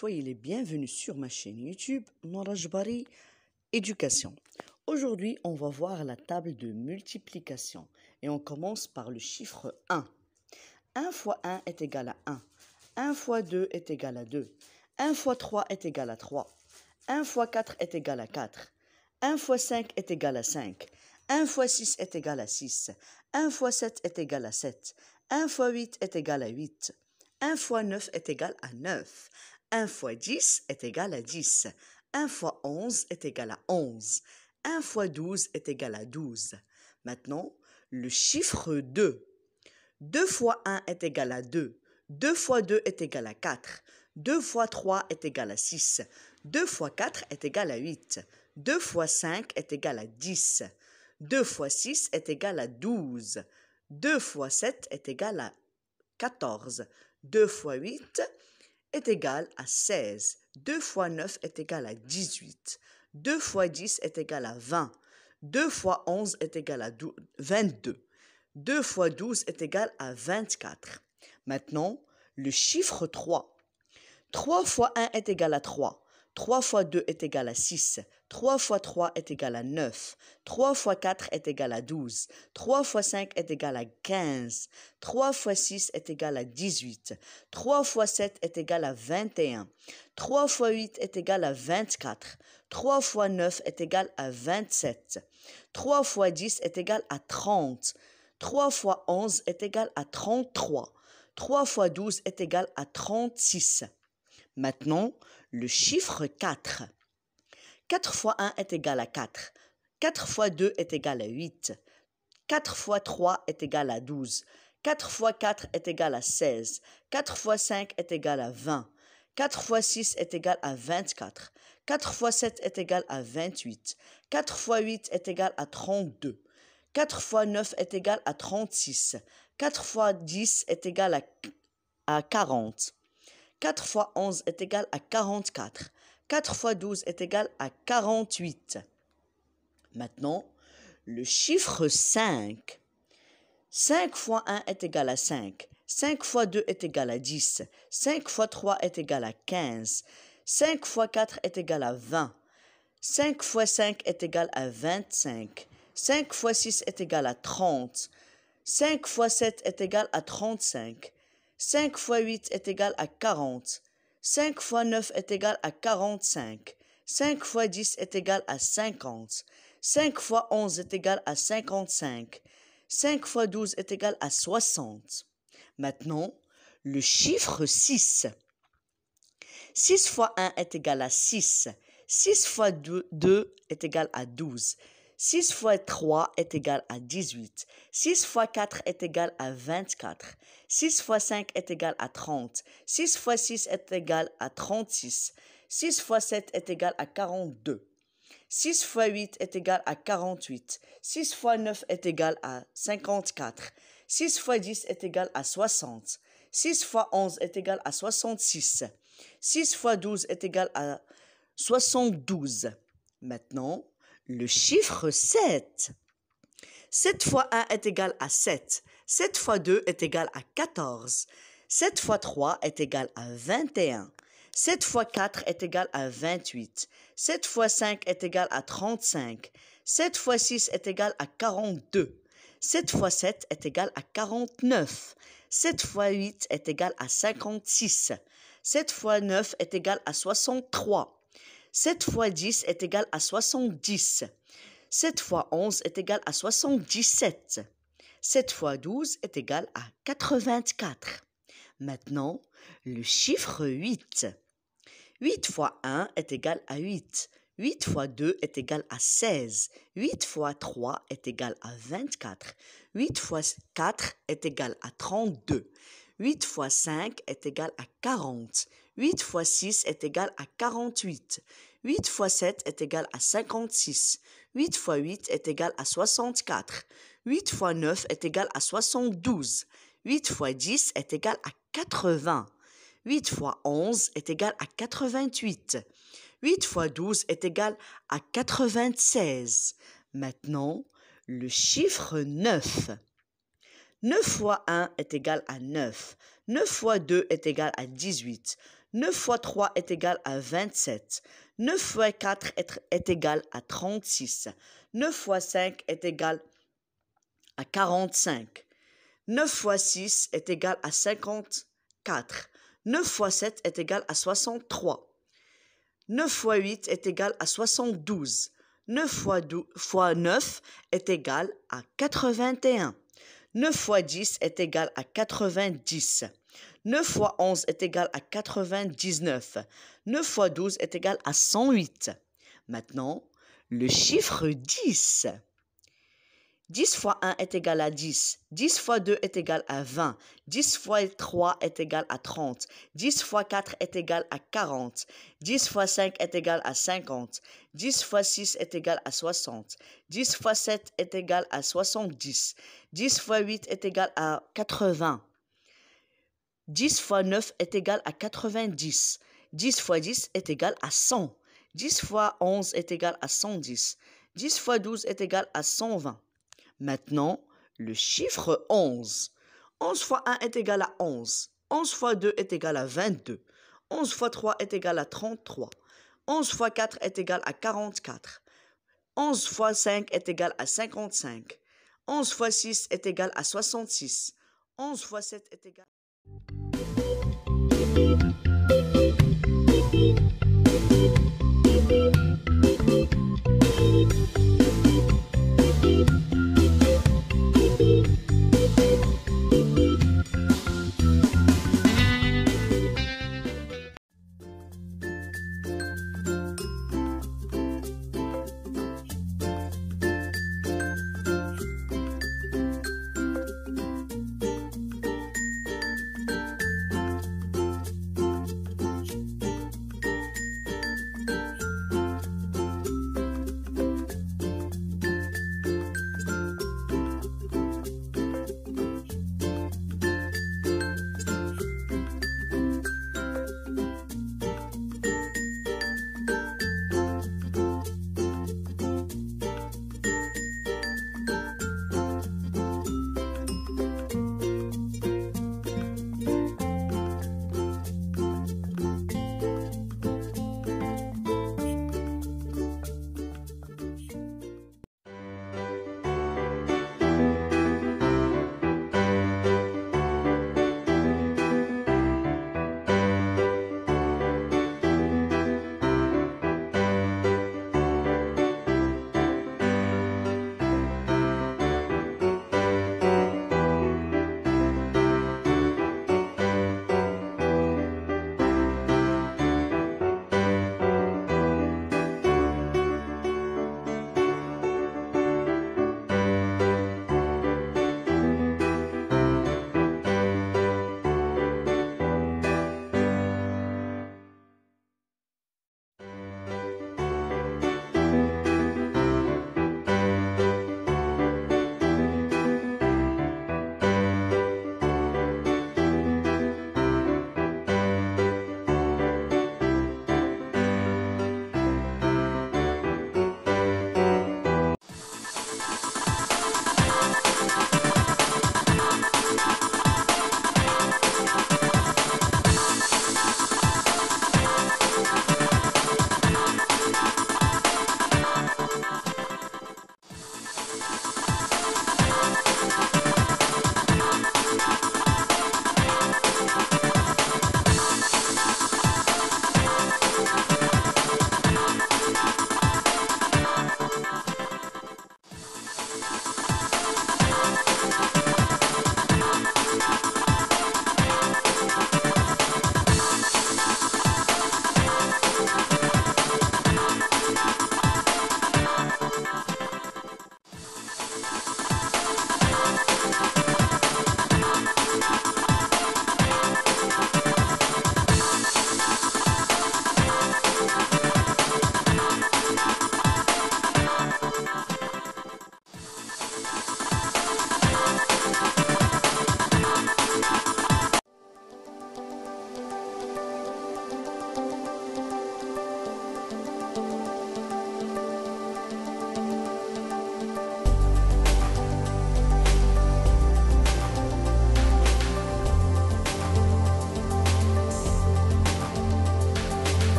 Soyez les bienvenus sur ma chaîne YouTube Noura Jbari Éducation. Aujourd'hui, on va voir la table de multiplication et on commence par le chiffre 1. 1 fois 1 est égal à 1. 1 fois 2 est égal à 2. 1 fois 3 est égal à 3. 1 fois 4 est égal à 4. 1 fois 5 est égal à 5. 1 fois 6 est égal à 6. 1 fois 7 est égal à 7. 1 fois 8 est égal à 8. 1 fois 9 est égal à 9. 1 fois 10 est égal à 10. 1 fois 11 est égal à 11. 1 fois 12 est égal à 12. Maintenant, le chiffre 2. 2 fois 1 est égal à 2. 2 fois 2 est égal à 4. 2 fois 3 est égal à 6. 2 fois 4 est égal à 8. 2 fois 5 est égal à 10. 2 fois 6 est égal à 12. 2 fois 7 est égal à 14. 2 fois 8 est égal à 16. 2 fois 9 est égal à 18. 2 fois 10 est égal à 20. 2 fois 11 est égal à 22. 2 fois 12 est égal à 24. Maintenant, le chiffre 3. 3 fois 1 est égal à 3. 3 fois 2 est égal à 6. 3 fois 3 est égal à 9. 3 fois 4 est égal à 12. 3 fois 5 est égal à 15. 3 fois 6 est égal à 18. 3 fois 7 est égal à 21. 3 fois 8 est égal à 24. 3 fois 9 est égal à 27. 3 fois 10 est égal à 30. 3 fois 11 est égal à 33. 3 fois 12 est égal à 36. Maintenant, le chiffre 4. 4 fois 1 est égal à 4. 4 fois 2 est égal à 8. 4 fois 3 est égal à 12. 4 fois 4 est égal à 16. 4 fois 5 est égal à 20. 4 fois 6 est égal à 24. 4 fois 7 est égal à 28. 4 fois 8 est égal à 32. 4 fois 9 est égal à 36. 4 fois 10 est égal à 40. 4 fois 11 est égal à 44. 4 fois 12 est égal à 48. Maintenant, le chiffre 5. 5 fois 1 est égal à 5. 5 fois 2 est égal à 10. 5 fois 3 est égal à 15. 5 fois 4 est égal à 20. 5 fois 5 est égal à 25. 5 fois 6 est égal à 30. 5 fois 7 est égal à 35. 5 fois 8 est égal à 40. 5 fois 9 est égal à 45. 5 fois 10 est égal à 50. 5 fois 11 est égal à 55. 5 fois 12 est égal à 60. Maintenant, le chiffre 6. 6 fois 1 est égal à 6. 6 fois 2 est égal à 12. 6 fois 3 est égal à 18. 6 fois 4 est égal à 24. 6 fois 5 est égal à 30. 6 fois 6 est égal à 36. 6 fois 7 est égal à 42. 6 fois 8 est égal à 48. 6 fois 9 est égal à 54. 6 fois 10 est égal à 60. 6 fois 11 est égal à 66. 6 fois 12 est égal à 72. Maintenant, le chiffre 7. 7 fois 1 est égal à 7. 7 fois 2 est égal à 14. 7 fois 3 est égal à 21. 7 fois 4 est égal à 28. 7 fois 5 est égal à 35. 7 fois 6 est égal à 42. 7 fois 7 est égal à 49. 7 fois 8 est égal à 56. 7 fois 9 est égal à 63. 7 fois 10 est égal à 70. 7 fois 11 est égal à 77. 7 fois 12 est égal à 84. Maintenant, le chiffre 8. 8 fois 1 est égal à 8. 8 fois 2 est égal à 16. 8 fois 3 est égal à 24. 8 fois 4 est égal à 32. 8 fois 5 est égal à 40. 8 fois 6 est égal à 48. 8 fois 7 est égal à 56. 8 fois 8 est égal à 64. 8 fois 9 est égal à 72. 8 fois 10 est égal à 80. 8 fois 11 est égal à 88. 8 fois 12 est égal à 96. Maintenant, le chiffre 9. 9 fois 1 est égal à 9. 9 fois 2 est égal à 18. 9 fois 3 est égal à 27. 9 fois 4 est égal à 36. 9 fois 5 est égal à 45. 9 fois 6 est égal à 54. 9 fois 7 est égal à 63. 9 fois 8 est égal à 72. 9 fois 9 est égal à 81. 9 fois 10 est égal à 90. 9 fois 11 est égal à 99. 9 fois 12 est égal à 108. Maintenant, le chiffre 10. 10 fois 1 est égal à 10. 10 fois 2 est égal à 20. 10 fois 3 est égal à 30. 10 fois 4 est égal à 40. 10 fois 5 est égal à 50. 10 fois 6 est égal à 60. 10 fois 7 est égal à 70. 10 fois 8 est égal à 80. 10 fois 9 est égal à 90. 10 fois 10 est égal à 100. 10 fois 11 est égal à 110. 10 fois 12 est égal à 120. Maintenant, le chiffre 11. 11 fois 1 est égal à 11. 11 fois 2 est égal à 22. 11 fois 3 est égal à 33. 11 fois 4 est égal à 44. 11 fois 5 est égal à 55. 11 fois 6 est égal à 66. 11 fois 7 est égal à...